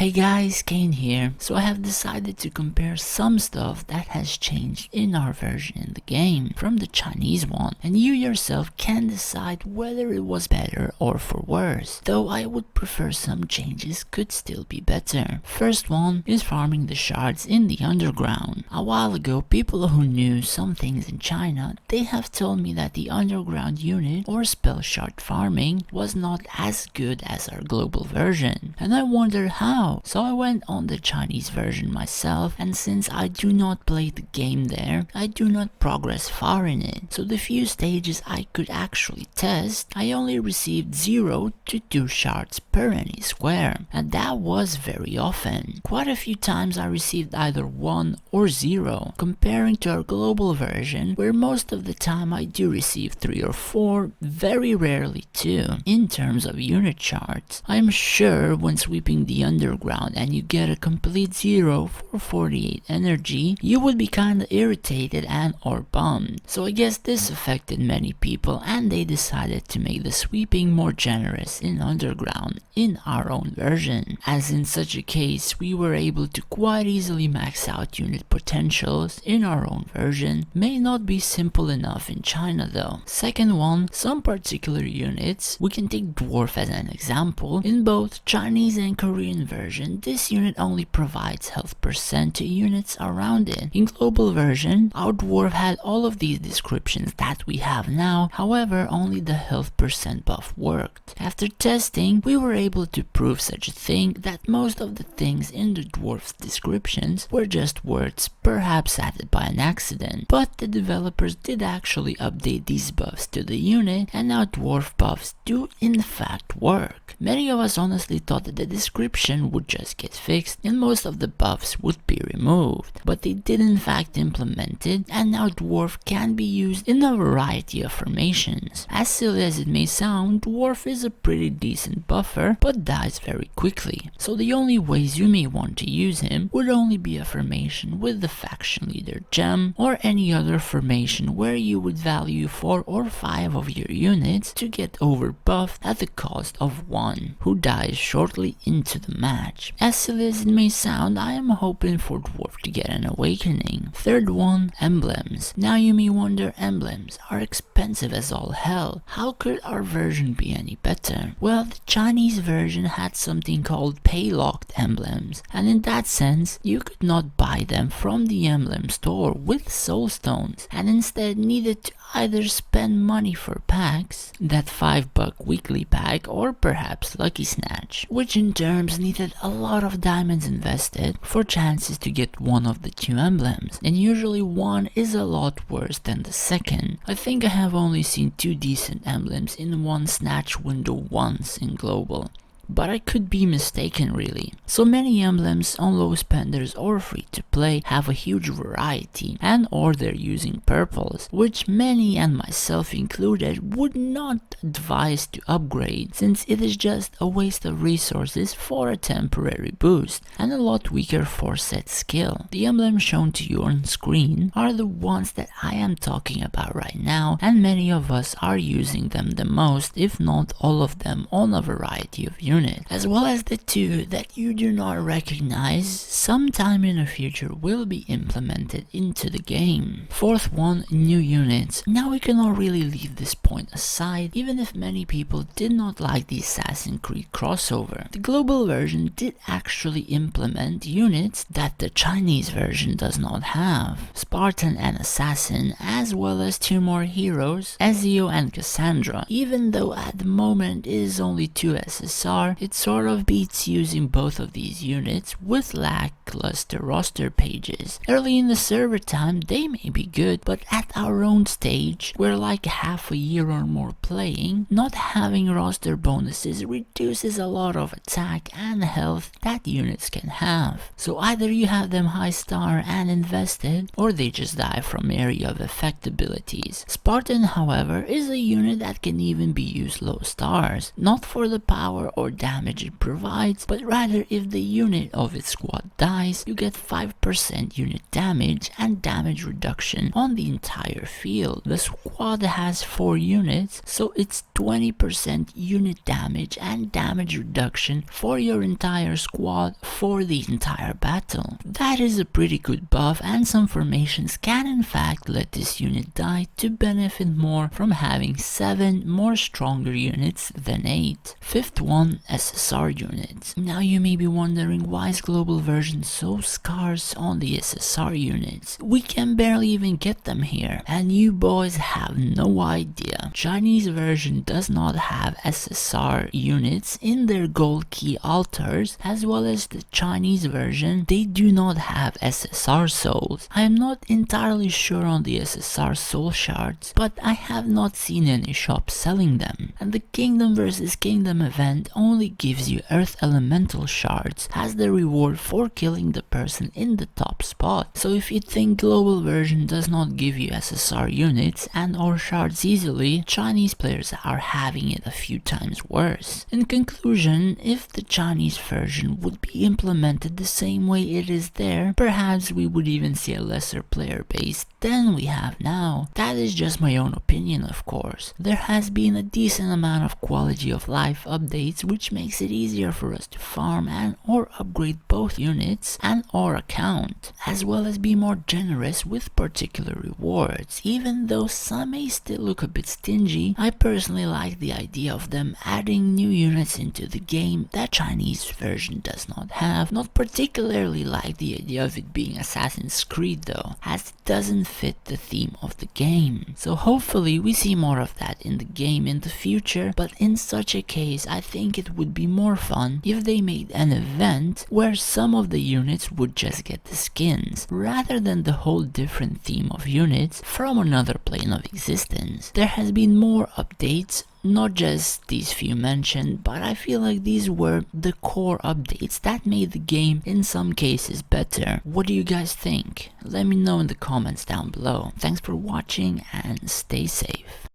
Hey guys, Kane here. So I have decided to compare some stuff that has changed in our version in the game from the Chinese one, and you yourself can decide whether it was better or for worse, though I would prefer some changes could still be better. First one is farming the shards in the underground. A while ago, people who knew some things in China, they have told me that the underground unit or spell shard farming was not as good as our global version, and I wondered how. So I went on the Chinese version myself, and since I do not play the game there, I do not progress far in it. So the few stages I could actually test, I only received 0 to 2 shards per any square, and that was very often. Quite a few times I received either 1 or 0, comparing to our global version, where most of the time I do receive 3 or 4, very rarely 2. In terms of unit shards, I am sure when sweeping the underground and you get a complete 0 for 48 energy, you would be kinda irritated and or bummed. So I guess this affected many people, and they decided to make the sweeping more generous in underground in our own version. As in such a case, we were able to quite easily max out unit potentials in our own version. May not be simple enough in China though. Second one, some particular units, we can take Dwarf as an example. In both Chinese and Korean version, this unit only provides health percent to units around it. In global version, our Dwarf had all of these descriptions that we have now, however only the health percent buff worked. After testing, we were able to prove such a thing that most of the things in the Dwarf's descriptions were just words, perhaps added by an accident, but the developers did actually update these buffs to the unit, and now Dwarf buffs do in fact work. Many of us honestly thought that the description would just get fixed and most of the buffs would be removed, but they did in fact implement it, and now Dwarf can be used in a variety of formations. As silly as it may sound, Dwarf is a pretty decent buffer, but dies very quickly, so the only ways you may want to use him would only be a formation with the faction leader gem, or any other formation where you would value 4 or 5 of your units to get overbuffed at the cost of 1, who dies shortly into the match. As silly as it may sound, I am hoping for Dwarf to get an awakening. Third one, Emblems. Now you may wonder, emblems are expensive as all hell. How could our version be any better? Well, the Chinese version had something called pay-locked emblems, and in that sense, you could not buy them from the emblem store with soul stones, and instead needed to either spend money for packs, that $5 weekly pack, or perhaps Lucky Snatch, which in terms needed a lot of diamonds invested for chances to get one of the 2 emblems, and usually one is a lot worse than the second. I think I have only seen 2 decent emblems in one snatch window once in global, but I could be mistaken really. So many emblems on low spenders or free to play have a huge variety, and or they're using purples, which many and myself included would not advise to upgrade, since it is just a waste of resources for a temporary boost and a lot weaker for set skill. The emblems shown to you on screen are the ones that I am talking about right now, and many of us are using them the most, if not all of them, on a variety of units. As well as the 2 that you do not recognize, sometime in the future will be implemented into the game. Fourth one, new units. Now we cannot really leave this point aside, even if many people did not like the Assassin's Creed crossover. The global version did actually implement units that the Chinese version does not have. Spartan and Assassin, as well as 2 more heroes, Ezio and Cassandra. Even though at the moment it is only 2 SSR, it sort of beats using both of these units with lackluster roster pages. Early in the server time they may be good, but at our own stage, we're like half a year or more playing, not having roster bonuses reduces a lot of attack and health that units can have. So either you have them high star and invested, or they just die from area of effect abilities. Spartan, however, is a unit that can even be used low stars, not for the power or damage it provides, but rather if the unit of its squad dies, you get 5% unit damage and damage reduction on the entire field. The squad has 4 units, so it's 20% unit damage and damage reduction for your entire squad for the entire battle. That is a pretty good buff, and some formations can in fact let this unit die to benefit more from having 7 more stronger units than 8. Fifth one, SSR units. Now you may be wondering, why is global version so scarce on the SSR units? We can barely even get them here, and you boys have no idea. Chinese version does not have SSR units in their gold key altars, as well as the Chinese version, they do not have SSR souls. I am not entirely sure on the SSR soul shards, but I have not seen any shops selling them. And the Kingdom vs Kingdom event only gives you Earth Elemental shards as the reward for killing the person in the top spot. So if you think global version does not give you SSR units and or shards easily, Chinese players are having it a few times worse. In conclusion, if the Chinese version would be implemented the same way it is there, perhaps we would even see a lesser player base than we have now. That is just my own opinion, of course. There has been a decent amount of quality of life updates, which makes it easier for us to farm and or upgrade both units and or account, as well as be more generous with particular rewards. Even though some may still look a bit stingy, I personally like the idea of them adding new units into the game that Chinese version does not have. Not particularly like the idea of it being Assassin's Creed though, as it doesn't fit the theme of the game. So hopefully we see more of that in the game in the future, but in such a case I think it would be more fun if they made an event where some of the units would just get the skins, rather than the whole different theme of units from another plane of existence. There has been more updates, not just these few mentioned, but I feel like these were the core updates that made the game in some cases better. What do you guys think? Let me know in the comments down below. Thanks for watching and stay safe.